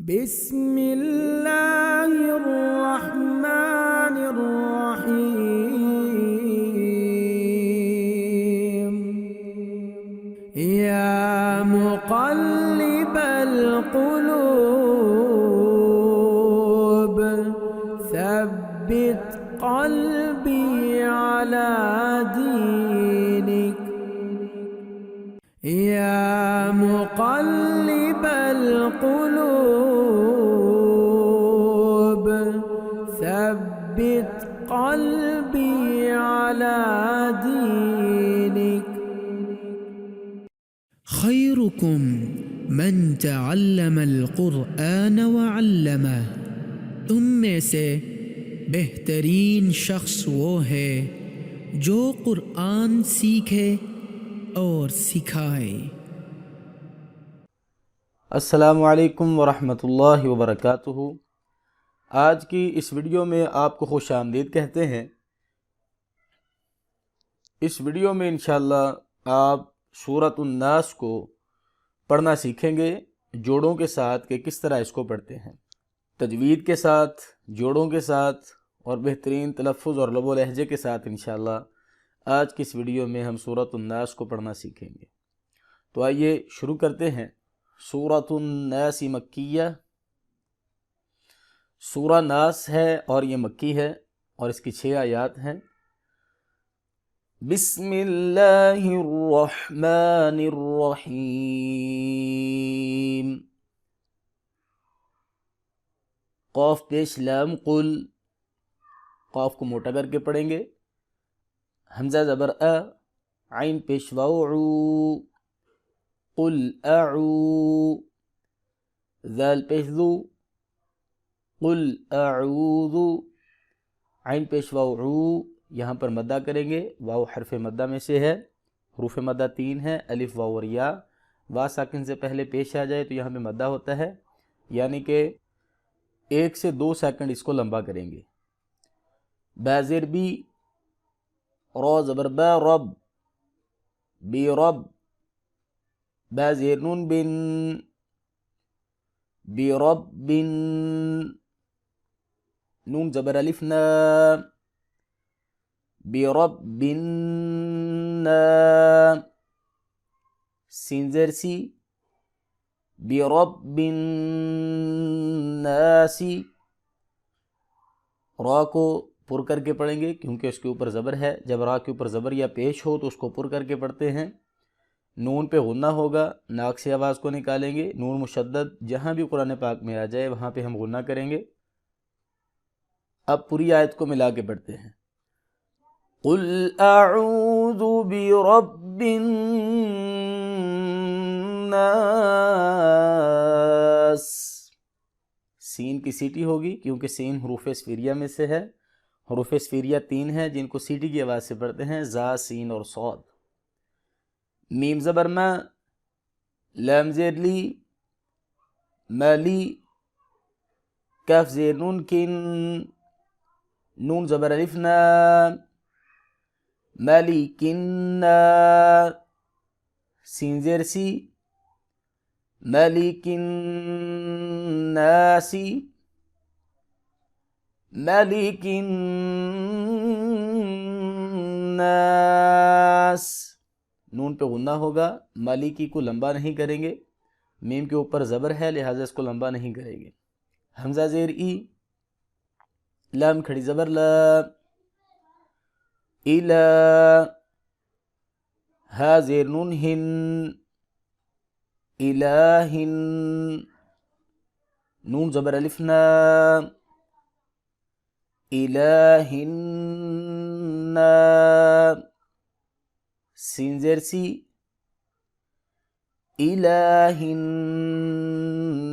بسم اللہ الرحمن الرحیم یا مقلب القلوب ثبت قلبی علی دینک یا مقلب القلوب ثبت قلبی علی دینک خیرکم من تعلم القرآن وعلمه، تم میں سے بہترین شخص وہ ہے جو قرآن سیکھے اور سکھائے۔ السلام علیکم ورحمۃ اللہ وبرکاتہ۔ آج کی اس ویڈیو میں آپ کو خوش آمدید کہتے ہیں۔ اس ویڈیو میں انشاءاللہ آپ سورۃ الناس کو پڑھنا سیکھیں گے جوڑوں کے ساتھ کہ کس طرح اس کو پڑھتے ہیں، تجوید کے ساتھ، جوڑوں کے ساتھ اور بہترین تلفظ اور لب و لہجے کے ساتھ انشاءاللہ آج کی اس ویڈیو میں ہم سورۃ الناس کو پڑھنا سیکھیں گے۔ تو آئیے شروع کرتے ہیں۔ سورۃ الناس مکیہ، سورہ ناس ہے اور یہ مکی ہے اور اس کی 6 آیات ہیں۔ بسم اللہ الرحمن الرحیم، قاف پیش لام قل، قاف کو موٹا کر کے پڑھیں گے، حمزہ زبر ا، عین پیش واو عو، قل اعو، ذال پیش ذو، قل اعوذ، عین پیش واو عو، یہاں پر مدہ کریں گے، واو حرف مدہ میں سے ہے، حروف مدہ 3 ہے، الف واو اور یا، وا ساکن سے پہلے پیش آ جائے تو یہاں پہ مدہ ہوتا ہے، یعنی کہ 1 سے 2 سیکنڈ اس کو لمبا کریں گے۔ با زیر بی، را زبر با رب، بی رب، با زیر نون بن، بی رب بن، نون زبر الف نا، بی رب بن نا، سین زیر سی، بی رب بن ناسی، را کو پر کر کے پڑھیں گے کیونکہ اس کے اوپر زبر ہے، جب را کے اوپر زبر یا پیش ہو تو اس کو پر کر کے پڑھتے ہیں۔ نون پہ غنہ ہوگا، ناک سے آواز کو نکالیں گے، نون مشدد جہاں بھی قرآن پاک میں آ جائے وہاں پہ ہم غنہ کریں گے۔ اب پوری آیت کو ملا کے پڑھتے ہیں۔ قل اعوذ برب الناس، سین کی سیٹی ہوگی کیونکہ سین حروف اسفیریہ میں سے ہے، حروف اسفیریہ 3 ہیں جن کو سیٹی کی آواز سے پڑھتے ہیں، زا، سین اور صاد۔ میم زبر ما، لام زیر لی، مالی، کاف زیر نون کن، نون زبر الف نا، مالی کننا، سین زیر سی، مالی کنناسی، مالی کنناس، نون پہ غنہ ہوگا، مالکی کو لمبا نہیں کریں گے، میم کے اوپر زبر ہے لہٰذا اس کو لمبا نہیں کریں گے۔ حمزہ زیر ای، لام کھڑی زبر لا، الا، ہا زیر نون ہن، الہن، نون زبر الف نا، الہن نا، سین زیر سی، الہن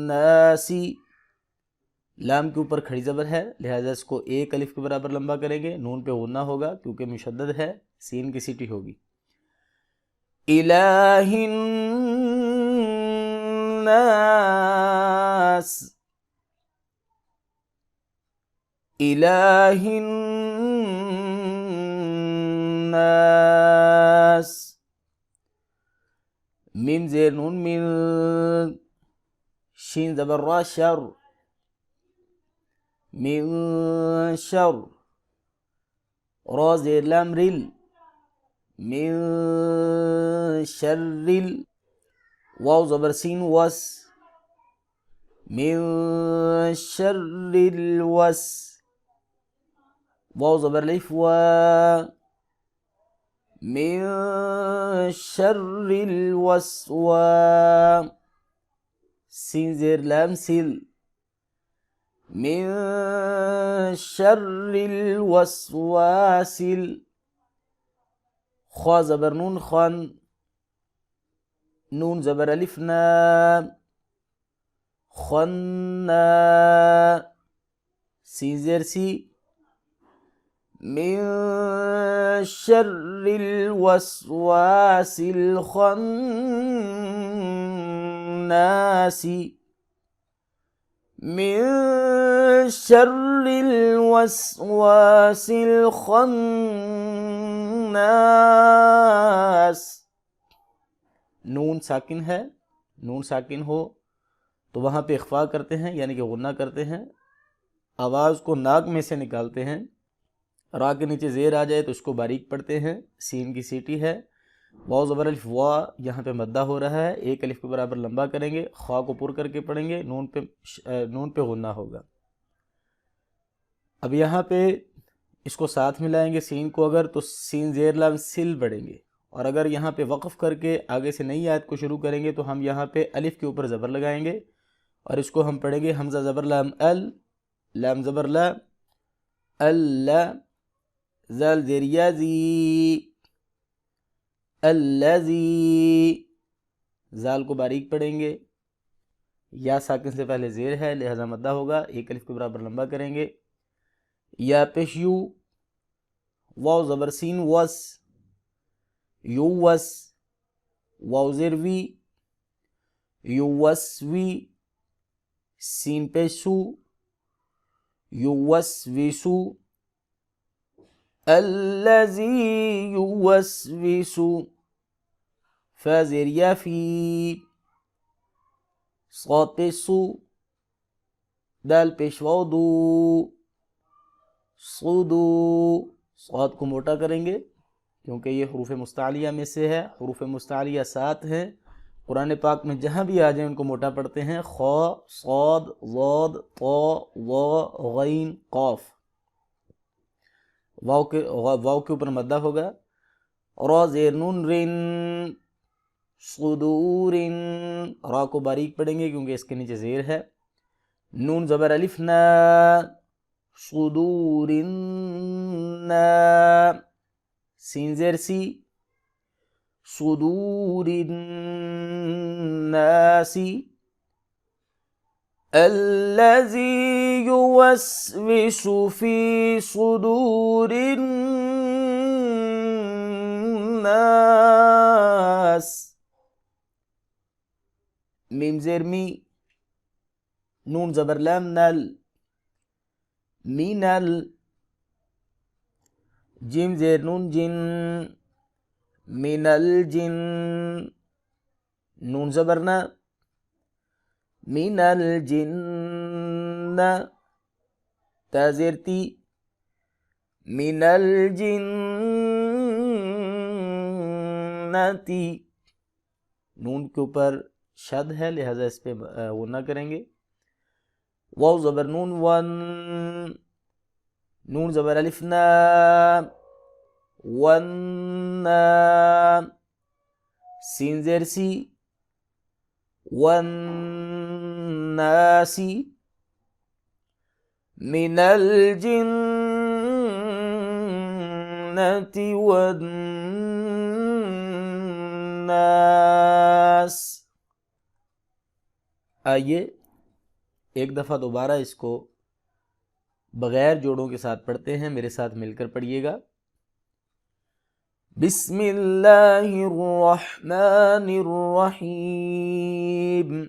ناسی، لام کے اوپر کھڑی زبر ہے لہذا اس کو 1 الف کے برابر لمبا کریں گے، نون پہ غنہ ہوگا کیونکہ مشدد ہے، سین کی سیٹی ہوگی۔ الہن ناس، الہن ناس، میم زیر نون من، شین زبر را شر من شر را زیر لام رل من شر واو زبر سین وس من شر الوس واو زبر الف و من شر الوسواس سین زیر لام سل من شر الوسواس خوا زبر نون خن نون زبر الف نا خنا سین زیر سی من شر الوسواس الخناس من شر الوسواس الخناس نون ساکن ہے، نون ساکن ہو تو وہاں پہ اخفا کرتے ہیں یعنی کہ غنہ کرتے ہیں، آواز کو ناک میں سے نکالتے ہیں، را کے نیچے زیر آ جائے تو اس کو باریک پڑھتے ہیں، سین کی سیٹی ہے، واو زبر الف وا یہاں پہ مدہ ہو رہا ہے، ایک الف کے برابر لمبا کریں گے، خوا کو پر کر کے پڑھیں گے، نون پہ غنہ ہوگا۔ اب یہاں پہ اس کو ساتھ ملائیں گے سین کو اگر تو سین زیر لام سل پڑھیں گے، اور اگر یہاں پہ وقف کر کے آگے سے نئی آیت کو شروع کریں گے تو ہم یہاں پہ الف کے اوپر زبر لگائیں گے اور اس کو ہم پڑھیں گے حمزہ زبر لام ال، لام زبر لا، اللہ، زال زیر یا زی، الذی، زال کو باریک پڑھیں گے، یا ساکن سے پہلے زیر ہے لہذا مدہ ہوگا، ایک الف کے برابر لمبا کریں گے، یا پیش یو، واو زبر سین وس، یو وس، واو زیر وی، یو وس وی، سین پیش سو، یو وس وی سو، الذی یوسوس، فا زیر یا فی، صاد پیش سو، دال پیش واو دو، صدو، صاد کو موٹا کریں گے کیونکہ یہ حروف مستعلیہ میں سے ہے، حروف مستعلیہ 7 ہیں، قرآن پاک میں جہاں بھی آ جائیں ان کو موٹا پڑھتے ہیں، خا، صاد، ضاد، طا، ظا، غین، قاف، واو کے اوپر مدہ ہوگا، را زیر نون رن، صدور، را کو باریک پڑھیں گے کیونکہ اس کے نیچے زیر ہے، نون زبر الف نا، صدور نا، سین زیر سی، صدور الناس، الذی یوسوس فی صدور الناس، میم زیر می، نون زبر لام نل، مینل، جیم زیر نون جن، من الجن، نون زبر نا، من الجن، تا زیر تی، من الجنتی، نون کے اوپر شد ہے لہذا اس پہ غنہ کریں گے، واو زبر نون ون، نون زبر الف نا، ون، سین زیر سی، والناس، من الجنة والناس۔ آئیے ایک دفعہ دوبارہ اس کو بغیر جوڑوں کے ساتھ پڑھتے ہیں، میرے ساتھ مل کر پڑھیے گا۔ بسم اللہ الرحمن الرحیم،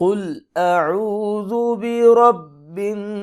قل اعوذ برب الناس،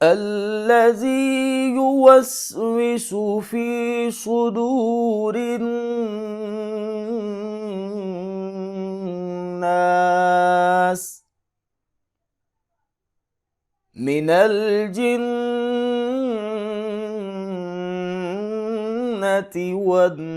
الذي يوسوس في صدور الناس من الجنة والناس